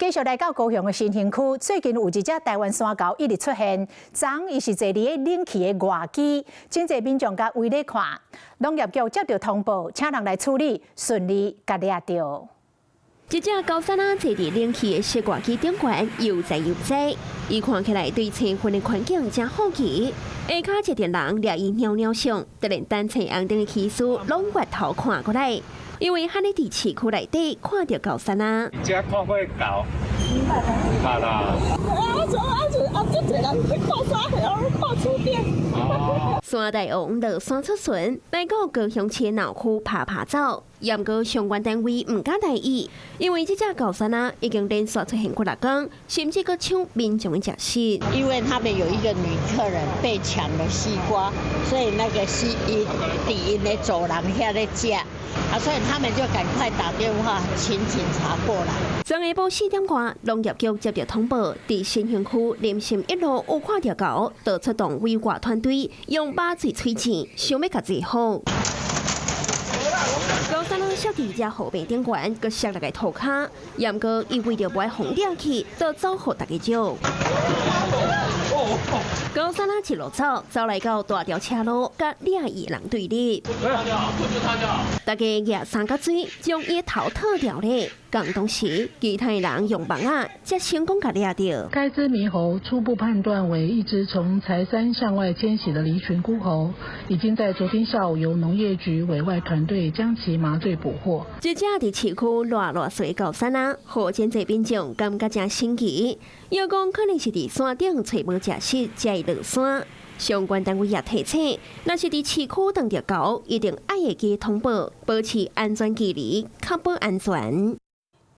繼續來到高雄的新興區，最近有一隻台灣山猴一直出現，昨伊是坐佇個冷氣的外機，真濟民眾甲圍咧看。農業局接到通報，請人來處理，順利甲抓到。一隻高山仔坐佇冷氣的室外機頂懸，悠哉悠哉。伊看起來對青雲的環境真好奇，下骹一個人掠伊鳥鳥相，突然單車紅燈的騎士攏越頭看過來。因為喺你哋市區內底看到高山啊，只看過高，怕啦。山大王落山出巡，來到高雄市鬧區拍照，驗過相關單位唔敢來意，因為這隻高山啊已經連續出現過6天，甚至佫搶民眾的食食。因為他們有一個女客人被搶了西瓜，所以那個是因的走廊遐咧食。所以他們就趕快打電話請警察過來。昨下晡4點多，農業局接到通報，在新興區林森1路有看到猴，就出動圍外團隊，用把嘴吹錢，想要甲治好。高山仔摔佇只後背頂懸，佮摔落個塗骹，驗過伊為着袂紅亮去，就走互大家照。高山仔一路走來到大條車路，甲掠伊人對立。大家舉3角錐，將伊頭套掉咧。講當時，其他人用網仔才成功甲掠到。該隻獼猴初步判斷為一隻從柴山向外遷徙的離群孤猴，已經在昨天下午由農業局委外團隊將其麻醉捕獲。這隻佇市區亂水高山仔，好真濟民眾感覺真新奇，又講可能是佇山頂找無食食，才會落山。相關單位也提醒，若是佇市區撞到猴，一定愛會記通報，保持安全距離，確保安全。